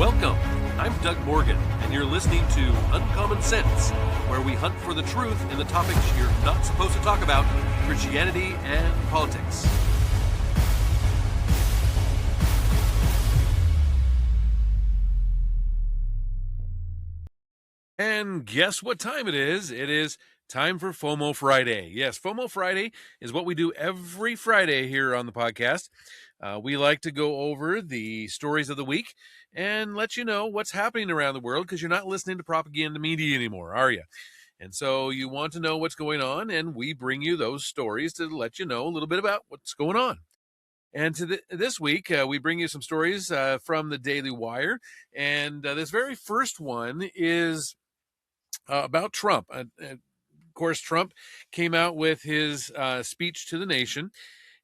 Welcome. I'm Doug Morgan, and you're listening to Uncommon Sense, where we hunt for the truth in the topics you're not supposed to talk about, Christianity and politics. And guess what time it is? It is time for FOMO Friday. Yes, FOMO Friday is what we do every Friday here on the podcast. We like to go over the stories of the week and let you know what's happening around the world, because you're not listening to propaganda media anymore, are you? And so you want to know what's going on, and we bring you those stories to let you know a little bit about what's going on. And this week, we bring you some stories from the Daily Wire. And this very first one is about Trump. Of course, Trump came out with his speech to the nation.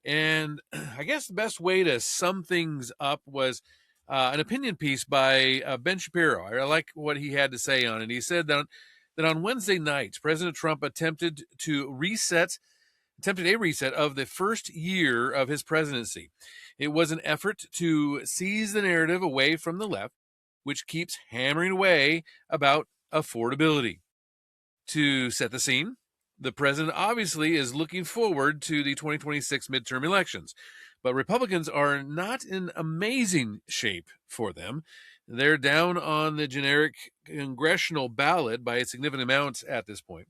And I guess the best way to sum things up was an opinion piece by Ben Shapiro. I like what he had to say on it. He said that on Wednesday night, President Trump attempted a reset of the first year of his presidency. It was an effort to seize the narrative away from the left, which keeps hammering away about affordability. To set the scene, the president obviously is looking forward to the 2026 midterm elections, but Republicans are not in amazing shape for them. They're down on the generic congressional ballot by a significant amount at this point.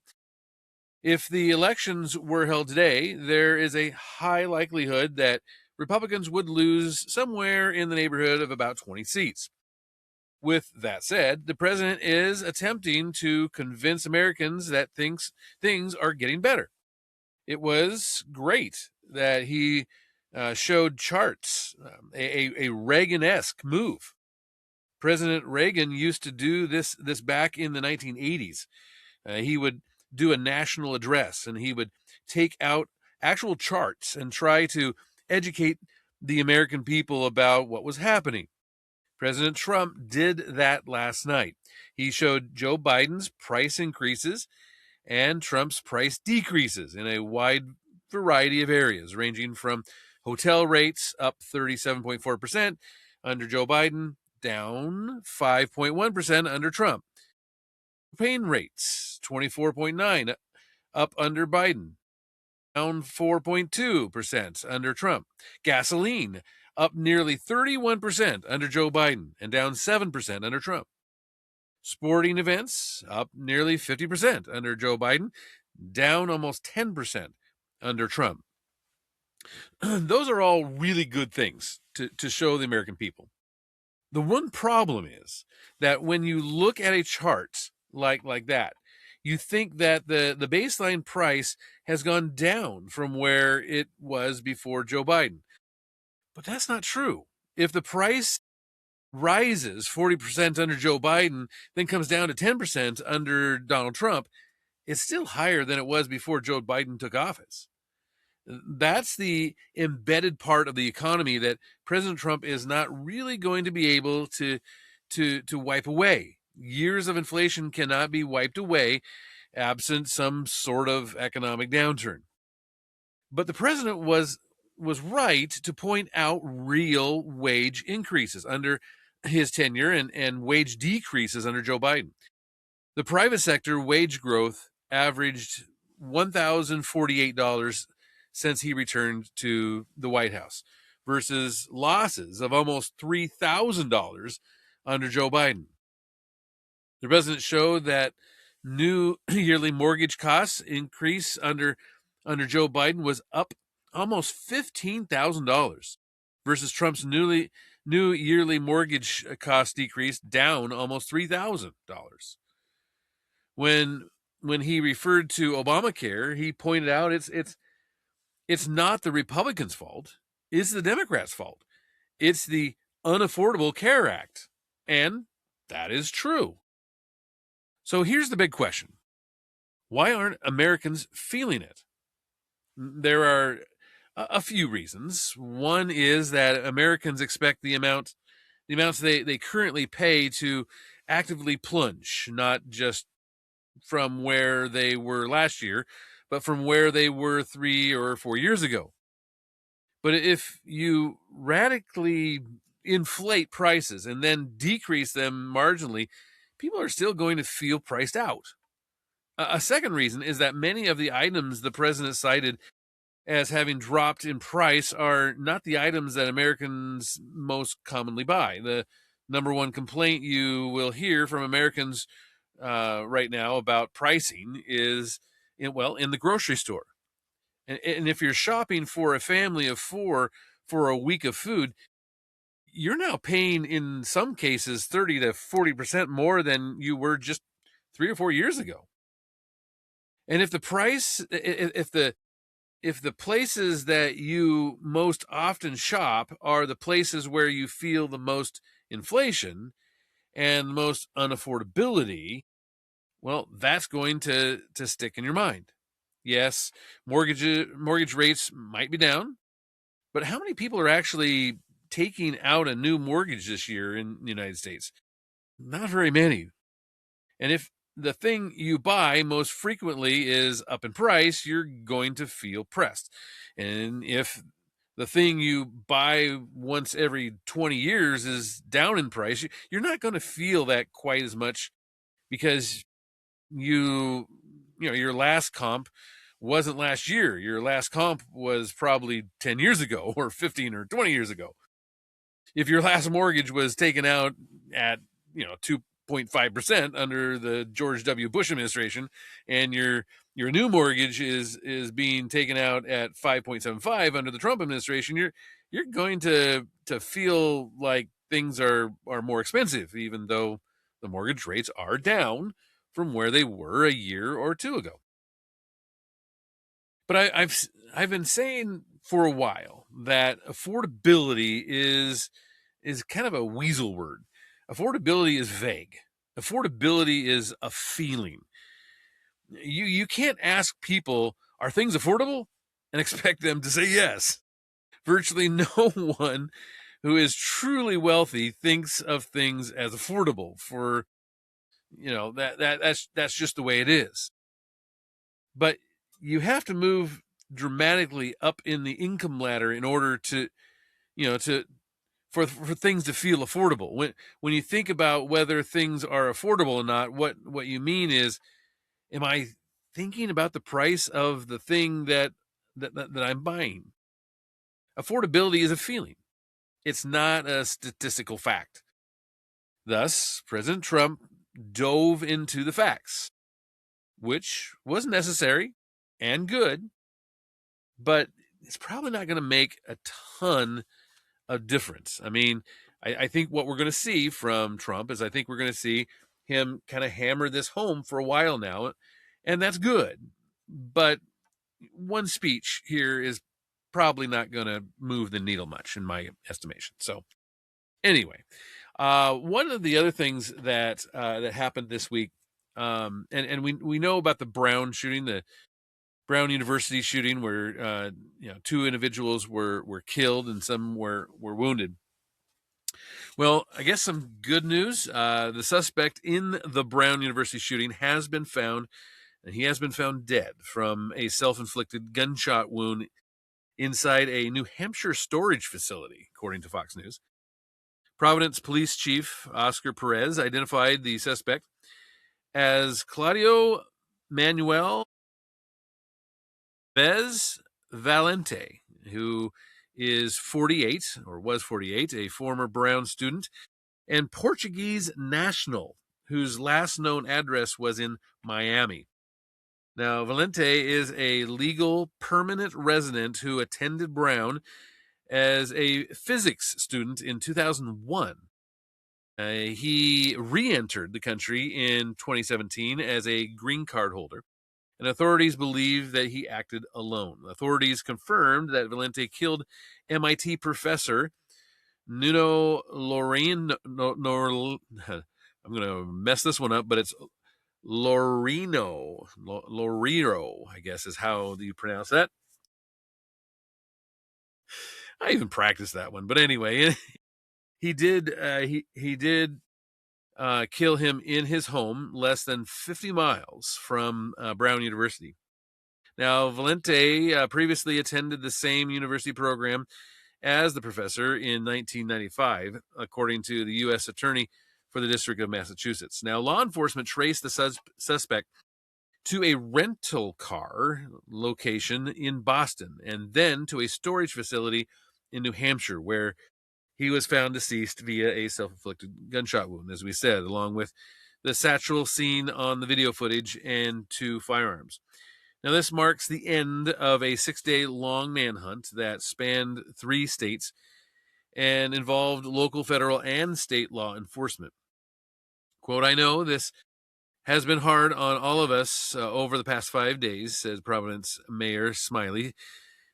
If the elections were held today, there is a high likelihood that Republicans would lose somewhere in the neighborhood of about 20 seats. With that said, the president is attempting to convince Americans that things are getting better. It was great that he showed charts, a Reagan-esque move. President Reagan used to do this back in the 1980s. He would do a national address, and he would take out actual charts and try to educate the American people about what was happening. President Trump did that last night. He showed Joe Biden's price increases and Trump's price decreases in a wide variety of areas, ranging from hotel rates up 37.4% under Joe Biden, down 5.1% under Trump. Propane rates 24.9% up under Biden, down 4.2% under Trump. Gasoline up nearly 31% under Joe Biden and down 7% under Trump. Sporting events up nearly 50% under Joe Biden, down almost 10% under Trump. Those are all really good things to show the American people. The one problem is that when you look at a chart like that, you think that the baseline price has gone down from where it was before Joe Biden. But that's not true. If the price rises 40% under Joe Biden, then comes down to 10% under Donald Trump, it's still higher than it was before Joe Biden took office. That's the embedded part of the economy that President Trump is not really going to be able to wipe away. Years of inflation cannot be wiped away absent some sort of economic downturn. But the president was right to point out real wage increases under his tenure and wage decreases under Joe Biden. The private sector wage growth averaged $1,048 since he returned to the White House, versus losses of almost $3,000 under Joe Biden. The president showed that new yearly mortgage costs increase under Joe Biden was up almost $15,000 versus Trump's new yearly mortgage cost decrease down almost $3,000. When he referred to Obamacare, he pointed out it's not the Republicans' fault, it's the Democrats' fault. It's the Unaffordable Care Act, and that is true. So here's the big question: why aren't Americans feeling it? There are a few reasons. One is that Americans expect the amounts they currently pay to actively plunge, not just from where they were last year, but from where they were 3 or 4 years ago. But if you radically inflate prices and then decrease them marginally, people are still going to feel priced out. A second reason is that many of the items the president cited as having dropped in price are not the items that Americans most commonly buy. The number one complaint you will hear from Americans right now about pricing is in the grocery store. And if you're shopping for a family of 4 for a week of food, you're now paying in some cases 30 to 40% more than you were just 3 or 4 years ago. And if the price, if the places that you most often shop are the places where you feel the most inflation and the most unaffordability, well, that's going to stick in your mind. Yes, mortgage rates might be down, but how many people are actually taking out a new mortgage this year in the United States? Not very many. And if the thing you buy most frequently is up in price, you're going to feel pressed. And if the thing you buy once every 20 years is down in price, you're not going to feel that quite as much because your last comp wasn't last year. Your last comp was probably 10 years ago or 15 or 20 years ago. If your last mortgage was taken out at 2.5% under the George W. Bush administration, and your new mortgage is being taken out at 5.75 under the Trump administration, you're going to feel like things are more expensive, even though the mortgage rates are down from where they were a year or two ago. But I've been saying for a while that affordability is kind of a weasel word. Affordability is vague. Affordability is a feeling. You can't ask people, are things affordable? And expect them to say yes. Virtually no one who is truly wealthy thinks of things as affordable for, that's just the way it is. But you have to move dramatically up in the income ladder in order to for things to feel affordable. When you think about whether things are affordable or not, what you mean is, am I thinking about the price of the thing that I'm buying? Affordability is a feeling. It's not a statistical fact. Thus, President Trump dove into the facts, which was necessary and good, but it's probably not going to make a ton of difference. I mean, I think what we're going to see from Trump is I think we're going to see him kind of hammer this home for a while now, and that's good. But one speech here is probably not going to move the needle much in my estimation. So anyway, one of the other things that happened this week, and we know about the Brown shooting, the Brown University shooting, where 2 individuals were killed and some were wounded. Well, I guess some good news. The suspect in the Brown University shooting has been found, and he has been found dead from a self-inflicted gunshot wound inside a New Hampshire storage facility, according to Fox News. Providence Police Chief Oscar Perez identified the suspect as Claudio Manuel Bez Valente, who is 48, or was 48, a former Brown student and Portuguese national, whose last known address was in Miami. Now, Valente is a legal permanent resident who attended Brown as a physics student in 2001. He re-entered the country in 2017 as a green card holder, and authorities believe that he acted alone. Authorities confirmed that Valente killed MIT professor Nuno Loreno. I'm going to mess this one up, but it's Loreno, I guess is how you pronounce that. I even practiced that one, but anyway, he did kill him in his home, less than 50 miles from Brown University. Now, Valente previously attended the same university program as the professor in 1995, according to the U.S. Attorney for the District of Massachusetts. Now, law enforcement traced the suspect to a rental car location in Boston and then to a storage facility in New Hampshire, where he was found deceased via a self-inflicted gunshot wound, as we said, along with the satchel seen on the video footage and 2 firearms. Now, this marks the end of a 6-day-long manhunt that spanned 3 states and involved local, federal, and state law enforcement. Quote, "I know this has been hard on all of us over the past 5 days," says Providence Mayor Smiley,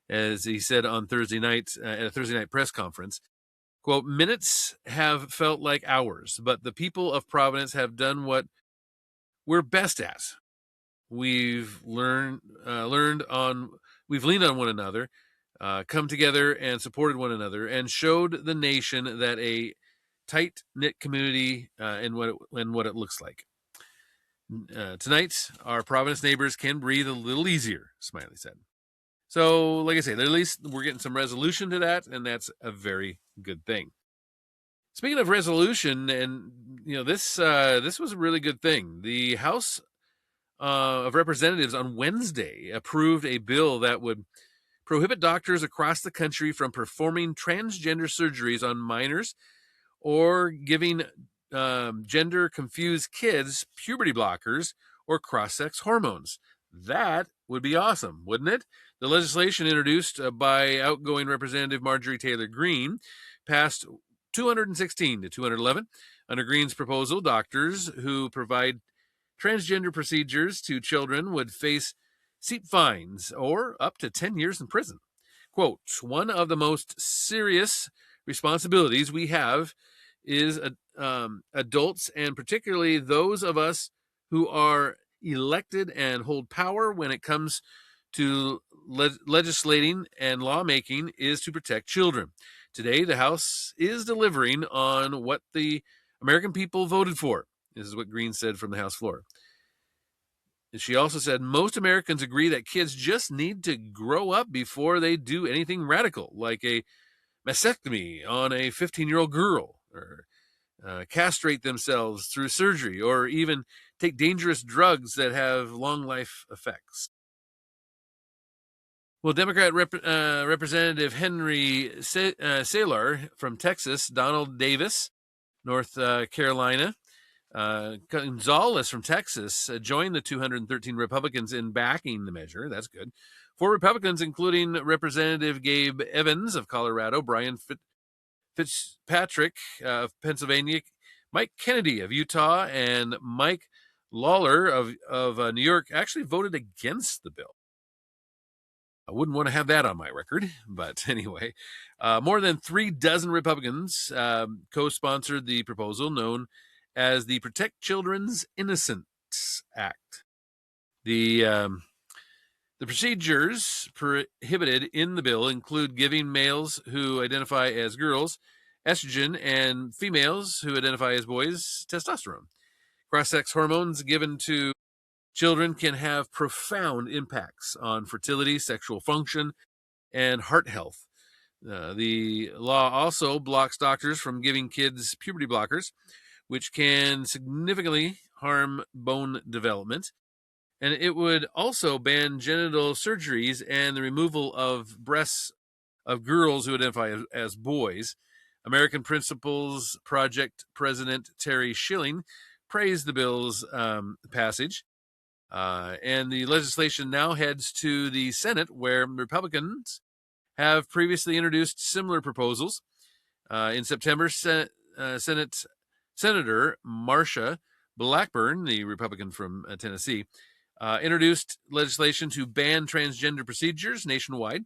as he said on Thursday night at a Thursday night press conference. Quote, "Minutes have felt like hours, but the people of Providence have done what we're best at. We've leaned on one another, come together and supported one another, and showed the nation that a tight-knit community and what it looks like. Tonight, our Providence neighbors can breathe a little easier," Smiley said. So, like I say, at least we're getting some resolution to that, and that's a very good thing. Speaking of resolution, and this was a really good thing. The House of Representatives on Wednesday approved a bill that would prohibit doctors across the country from performing transgender surgeries on minors or giving gender-confused kids puberty blockers or cross-sex hormones. That would be awesome, wouldn't it? The legislation introduced by outgoing Representative Marjorie Taylor Greene passed 216 to 211. Under Greene's proposal, doctors who provide transgender procedures to children would face steep fines or up to 10 years in prison. Quote, "One of the most serious responsibilities we have is adults, and particularly those of us who are elected and hold power when it comes to legislating and lawmaking, is to protect children. Today, the House is delivering on what the American people voted for." This is what Greene said from the House floor. She also said, "Most Americans agree that kids just need to grow up before they do anything radical, like a mastectomy on a 15-year-old girl, or castrate themselves through surgery, or even take dangerous drugs that have long life effects." Well, Democrat Representative Henry Saylor from Texas, Donald Davis, North Carolina, Gonzalez from Texas joined the 213 Republicans in backing the measure. That's good. 4 Republicans, including Representative Gabe Evans of Colorado, Brian Fitzpatrick of Pennsylvania, Mike Kennedy of Utah, and Mike Lawler of New York, actually voted against the bill. I wouldn't want to have that on my record, but anyway, more than 3 dozen Republicans co-sponsored the proposal known as the Protect Children's Innocence Act. The procedures prohibited in the bill include giving males who identify as girls estrogen and females who identify as boys testosterone. Cross-sex hormones given to children can have profound impacts on fertility, sexual function, and heart health. The law also blocks doctors from giving kids puberty blockers, which can significantly harm bone development. And it would also ban genital surgeries and the removal of breasts of girls who identify as boys. American Principles Project President Terry Schilling praised the bill's passage. And the legislation now heads to the Senate, where Republicans have previously introduced similar proposals. In September, Senator Marsha Blackburn, the Republican from Tennessee, introduced legislation to ban transgender procedures nationwide,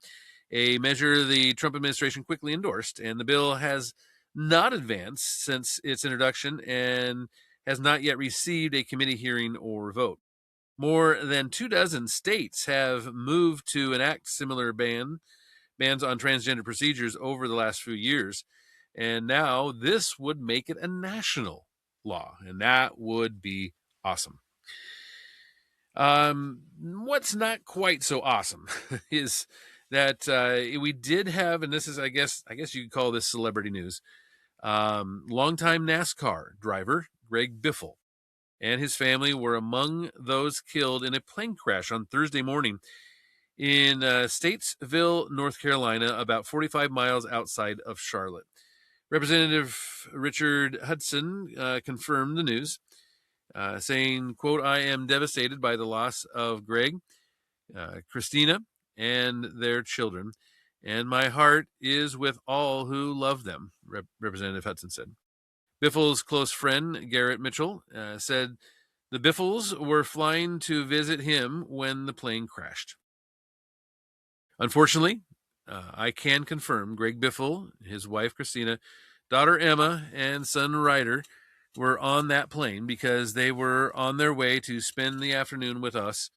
a measure the Trump administration quickly endorsed. And the bill has not advanced since its introduction and has not yet received a committee hearing or vote. More than 24 states have moved to enact similar bans on transgender procedures over the last few years. And now this would make it a national law, and that would be awesome. What's not quite so awesome is that we did have, and this is, I guess you could call this celebrity news. Longtime NASCAR driver Greg Biffle and his family were among those killed in a plane crash on Thursday morning in Statesville, North Carolina, about 45 miles outside of Charlotte. Representative Richard Hudson confirmed the news, saying, quote, "I am devastated by the loss of Greg, Christina, and their children, and my heart is with all who love them," Representative Hudson said. Biffle's close friend, Garrett Mitchell, said the Biffles were flying to visit him when the plane crashed. Unfortunately, I can confirm Greg Biffle, his wife Christina, daughter Emma, and son Ryder were on that plane because they were on their way to spend the afternoon with us.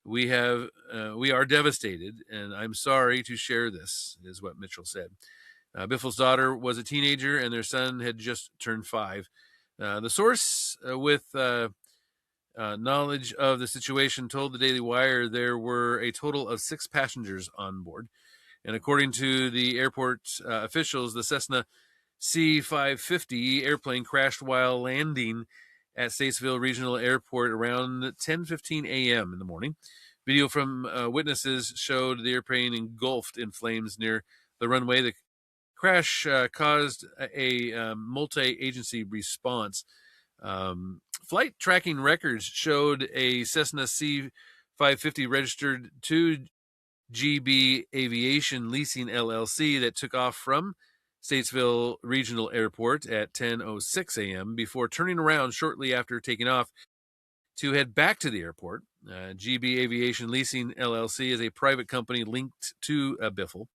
We are devastated, and I'm sorry to share this, is what Mitchell said. Biffle's daughter was a teenager, and their son had just turned 5. The source with knowledge of the situation told the Daily Wire there were a total of 6 passengers on board. And according to the airport officials, the Cessna C-550 airplane crashed while landing at Statesville Regional Airport around 10:15 a.m. in the morning. Video from witnesses showed the airplane engulfed in flames near the runway. The crash caused a multi-agency response. Flight tracking records showed a Cessna C-550 registered to GB Aviation Leasing LLC that took off from Statesville Regional Airport at 10:06 a.m. before turning around shortly after taking off to head back to the airport. GB Aviation Leasing LLC is a private company linked to Biffle,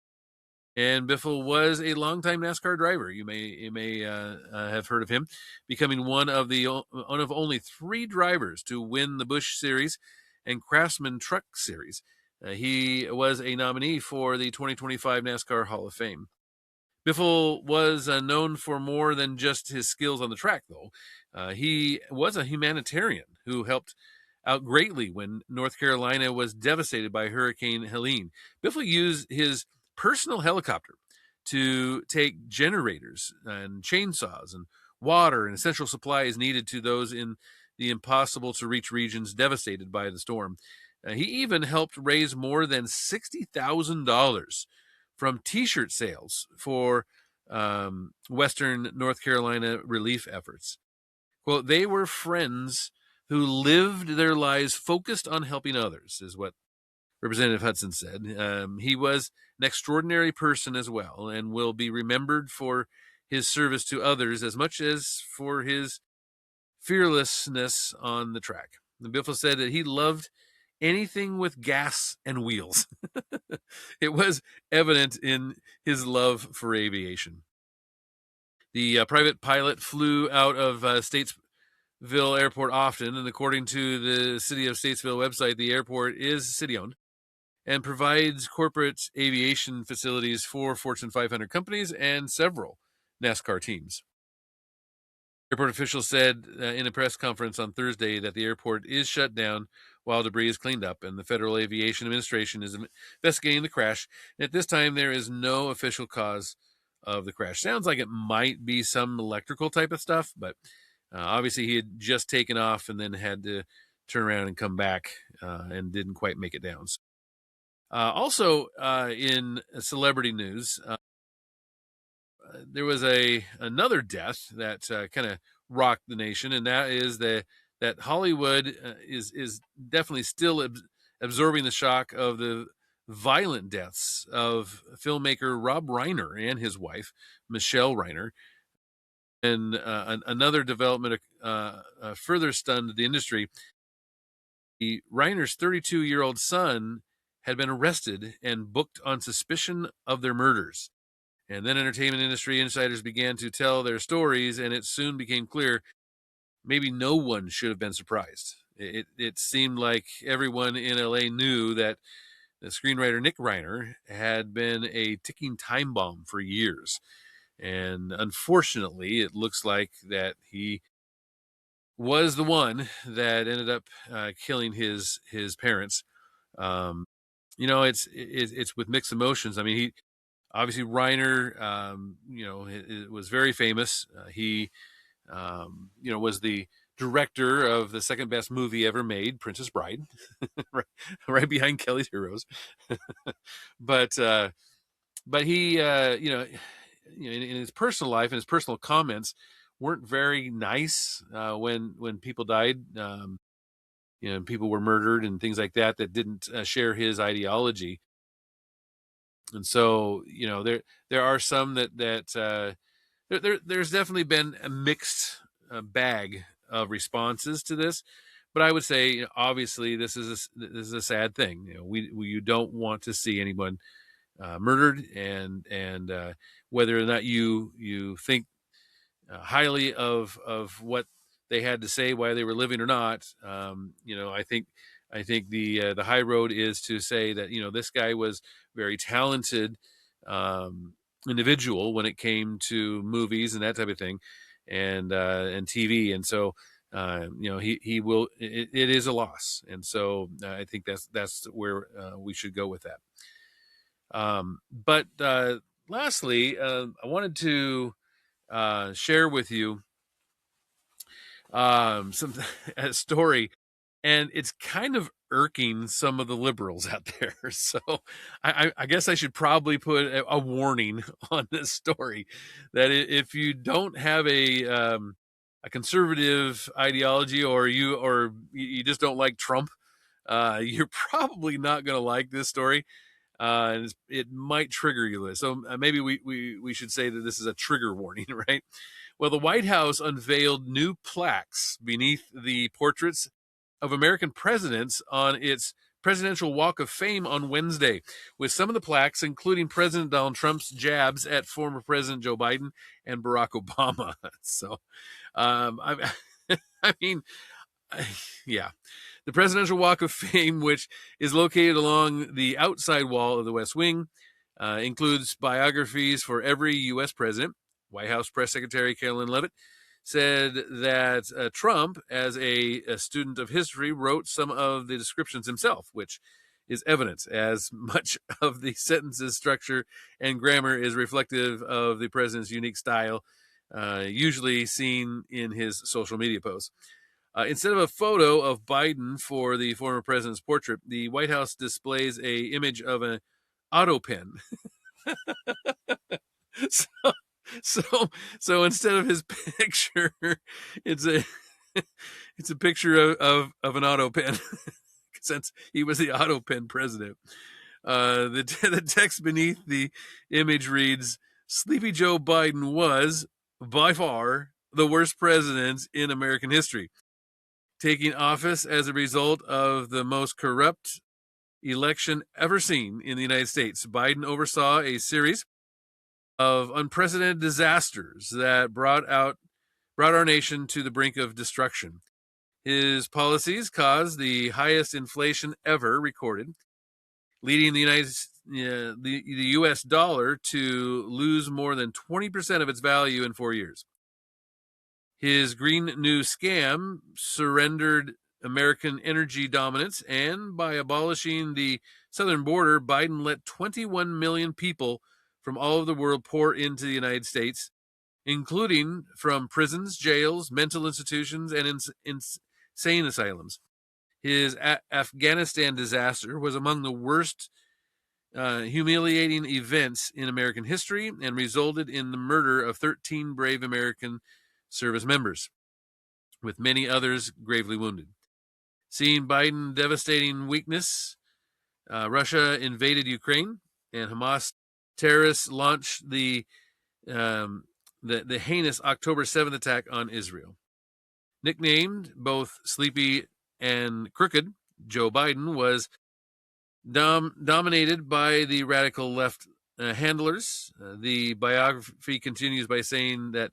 and Biffle was a longtime NASCAR driver. You may have heard of him, becoming one of only 3 drivers to win the Busch Series and Craftsman Truck Series. He was a nominee for the 2025 NASCAR Hall of Fame. Biffle was known for more than just his skills on the track, though. He was a humanitarian who helped out greatly when North Carolina was devastated by Hurricane Helene. Biffle used his personal helicopter to take generators and chainsaws and water and essential supplies needed to those in the impossible to reach regions devastated by the storm. He even helped raise more than $60,000 from T-shirt sales for Western North Carolina relief efforts. Quote, "They were friends who lived their lives focused on helping others," is what Representative Hudson said. He was an extraordinary person as well, and will be remembered for his service to others as much as for his fearlessness on the track. And Biffle said that he loved anything with gas and wheels. It was evident in his love for aviation. The private pilot flew out of Statesville Airport often, and according to the City of Statesville website, the airport is city-owned and provides corporate aviation facilities for Fortune 500 companies and several NASCAR teams. Airport officials said in a press conference on Thursday that the airport is shut down while debris is cleaned up, and the Federal Aviation Administration is investigating the crash. And at this time, there is no official cause of the crash. Sounds like it might be some electrical type of stuff, but obviously he had just taken off and then had to turn around and come back and didn't quite make it down. Also, in celebrity news, there was another death that kind of rocked the nation, and that is that Hollywood is definitely still absorbing the shock of the violent deaths of filmmaker Rob Reiner and his wife Michelle Reiner. And another development further stunned the industry. Reiner's 32-year-old son had been arrested and booked on suspicion of their murders. And then entertainment industry insiders began to tell their stories, and it soon became clear maybe no one should have been surprised. It seemed like everyone in LA knew that the screenwriter Nick Reiner had been a ticking time bomb for years. And unfortunately, it looks like that he was the one that ended up killing his parents. it's with mixed emotions. I mean, he obviously Reiner, it was very famous. He was the director of the second best movie ever made, Princess Bride, right, right behind Kelly's Heroes. but he, in his personal life and his personal comments weren't very nice when people died. People were murdered and things like that didn't share his ideology. And so, there are some there's definitely been a mixed bag of responses to this, but I would say, obviously, this is a sad thing. You don't want to see anyone murdered, and whether or not you think highly of what they had to say while they were living or not. I think the high road is to say that this guy was very talented individual when it came to movies and that type of thing, and TV, and so he will. It is a loss, and so I think that's where we should go with that. But lastly, I wanted to share with you some a story, and it's kind of irking some of the liberals out there. So I guess I should probably put a warning on this story that if you don't have a conservative ideology, or you just don't like Trump, you're probably not going to like this story. And it might trigger you. So maybe we should say that this is a trigger warning, right? Well, the White House unveiled new plaques beneath the portraits of American presidents on its Presidential Walk of Fame on Wednesday, with some of the plaques including President Donald Trump's jabs at former President Joe Biden and Barack Obama. So, I mean, yeah. The Presidential Walk of Fame, which is located along the outside wall of the West Wing, includes biographies for every U.S. president. White House Press Secretary Carolyn Leavitt said that Trump, as a student of history, wrote some of the descriptions himself, which is evidence, as much of the sentence's structure and grammar is reflective of the president's unique style, usually seen in his social media posts. Instead of a photo of Biden for the former president's portrait, the White House displays a image of an auto pen. so, so instead of his picture, it's a it's a picture of an auto pen, since he was the auto pen president. The text beneath the image reads, "Sleepy Joe Biden was, by far, the worst president in American history, taking office as a result of the most corrupt election ever seen in the United States. Biden oversaw a series of unprecedented disasters that brought our nation to the brink of destruction. His policies caused the highest inflation ever recorded, leading the U.S. dollar to lose more than 20% of its value in 4 years. His Green New Scam surrendered American energy dominance, and by abolishing the southern border, Biden let 21 million people from all over the world pour into the United States, including from prisons, jails, mental institutions, and insane asylums. His Afghanistan disaster was among the worst humiliating events in American history and resulted in the murder of 13 brave American service members, with many others gravely wounded. Seeing Biden devastating weakness, Russia invaded Ukraine, and Hamas terrorists launched the heinous October 7th attack on Israel. Nicknamed both Sleepy and Crooked, Joe Biden was dominated by the radical left handlers. The biography continues by saying that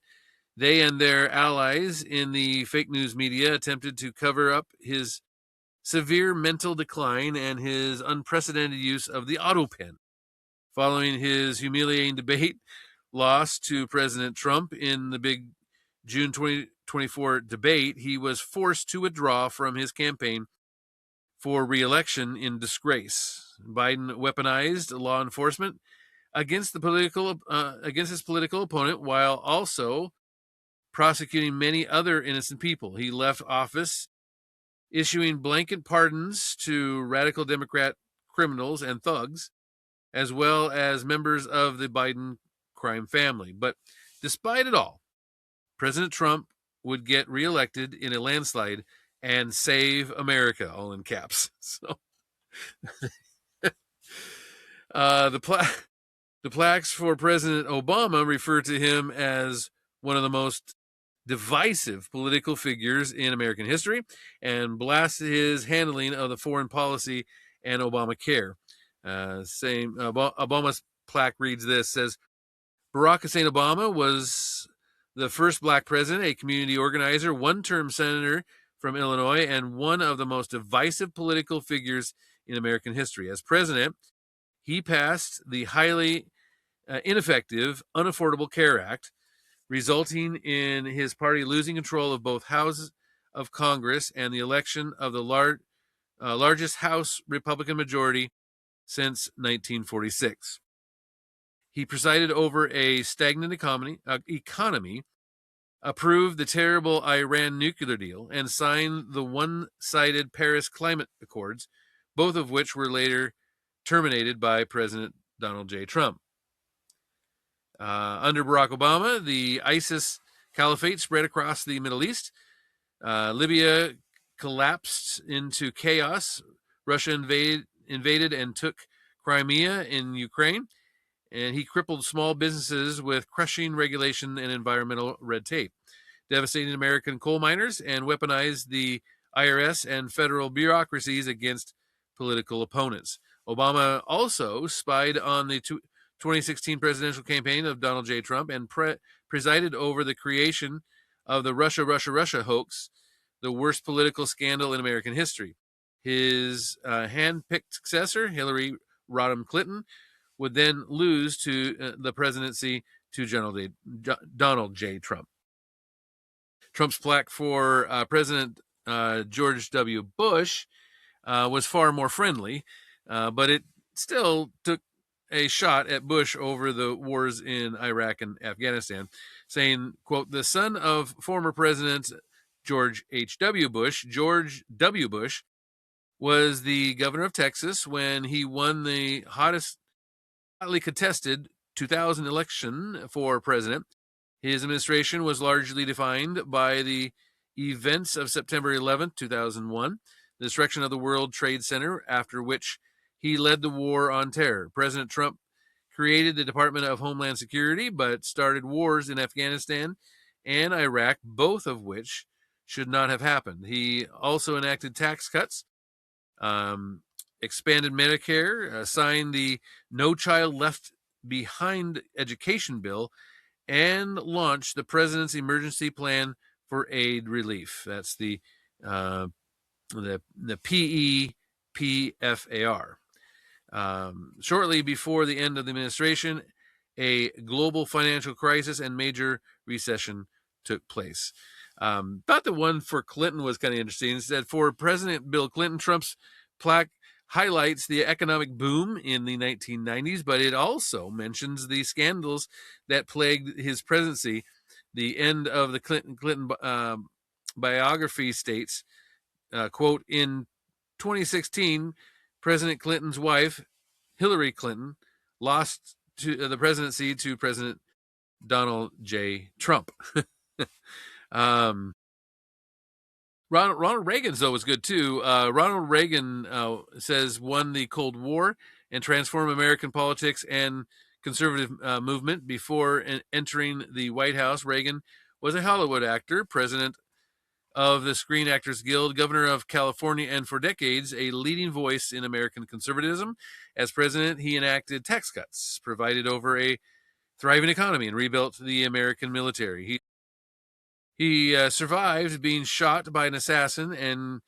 they and their allies in the fake news media attempted to cover up his severe mental decline and his unprecedented use of the auto pen. Following his humiliating debate loss to President Trump in the big June 2024 debate, he was forced to withdraw from his campaign for re-election in disgrace. Biden weaponized law enforcement against his political opponent, while also prosecuting many other innocent people. He left office issuing blanket pardons to radical Democrat criminals and thugs, as well as members of the Biden crime family. But despite it all, President Trump would get reelected in a landslide and save America, all in caps. So the plaques for President Obama refer to him as one of the most divisive political figures in American history and blast his handling of the foreign policy and Obamacare. Obama's plaque reads this, says, Barack Hussein Obama was the first black president, a community organizer, one-term senator from Illinois, and one of the most divisive political figures in American history. As president, he passed the highly ineffective Unaffordable Care Act, resulting in his party losing control of both houses of Congress and the election of the largest House Republican majority since 1946. He presided over a stagnant economy, approved the terrible Iran nuclear deal, and signed the one-sided Paris Climate Accords, both of which were later terminated by President Donald J. Trump. Under Barack Obama, the ISIS caliphate spread across the Middle East. Libya collapsed into chaos. Russia invaded and took Crimea in Ukraine. And he crippled small businesses with crushing regulation and environmental red tape, devastating American coal miners, and weaponized the IRS and federal bureaucracies against political opponents. Obama also spied on the 2016 presidential campaign of Donald J. Trump and presided over the creation of the Russia hoax, the worst political scandal in American history. His hand-picked successor, Hillary Rodham Clinton, would then lose to the presidency to Donald J. Trump. Trump's plaque for President George W. Bush was far more friendly, but it still took a shot at Bush over the wars in Iraq and Afghanistan, saying, quote, the son of former President George H.W. Bush, George W. Bush, was the governor of Texas when he won the hotly contested 2000 election for president. His administration was largely defined by the events of September 11, 2001, the destruction of the World Trade Center, after which he led the war on terror. President Trump created the Department of Homeland Security, but started wars in Afghanistan and Iraq, both of which should not have happened. He also enacted tax cuts, expanded Medicare, signed the No Child Left Behind education bill, and launched the President's Emergency Plan for Aid Relief. That's the PEPFAR. Shortly before the end of the administration, a global financial crisis and major recession took place. Thought the one for Clinton was kind of interesting. It said, for President Bill Clinton, Trump's plaque highlights the economic boom in the 1990s, but it also mentions the scandals that plagued his presidency. The end of the Clinton biography states, quote, in 2016, President Clinton's wife, Hillary Clinton, lost the presidency to President Donald J. Trump. Ronald Reagan's, though, was good, too. Ronald Reagan says won the Cold War and transformed American politics and conservative movement. Before entering the White House, Reagan was a Hollywood actor, president of the Screen Actors Guild, governor of California, and for decades, a leading voice in American conservatism. As president, he enacted tax cuts, provided over a thriving economy, and rebuilt the American military. He survived being shot by an assassin and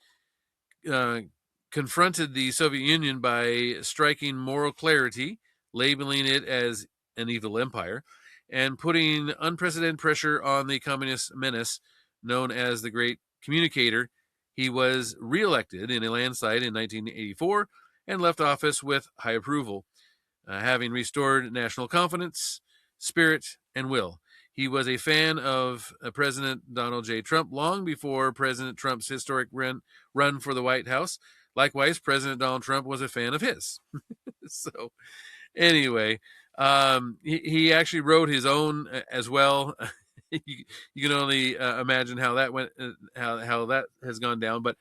confronted the Soviet Union by striking moral clarity, labeling it as an evil empire, and putting unprecedented pressure on the communist menace known as the Great Communicator. He was reelected in a landslide in 1984 and left office with high approval, having restored national confidence, spirit, and will. He was a fan of President Donald J. Trump long before President Trump's historic run for the White House. Likewise, President Donald Trump was a fan of his. So anyway, he actually wrote his own as well. you can only imagine how that went, how that has gone down. But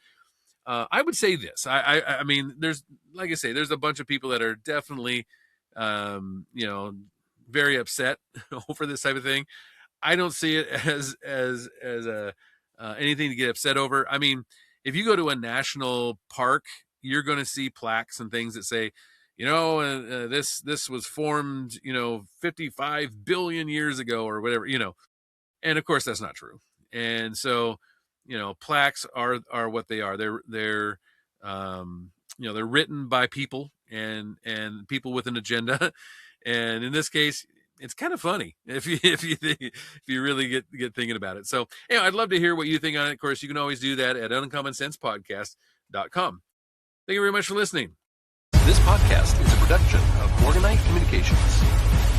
I would say this. I mean, there's, like I say, there's a bunch of people that are definitely, very upset over this type of thing. I don't see it as a anything to get upset over. I mean, if you go to a national park, you're going to see plaques and things that say, this was formed, 55 billion years ago or whatever, and of course that's not true. And so, plaques are what they are. They're they're written by people and people with an agenda. And in this case, it's kind of funny if you really get thinking about it. So anyway, I'd love to hear what you think on it. Of course, you can always do that at uncommonsensepodcast.com. Thank you very much for listening. This podcast is a production of Morganite Communications.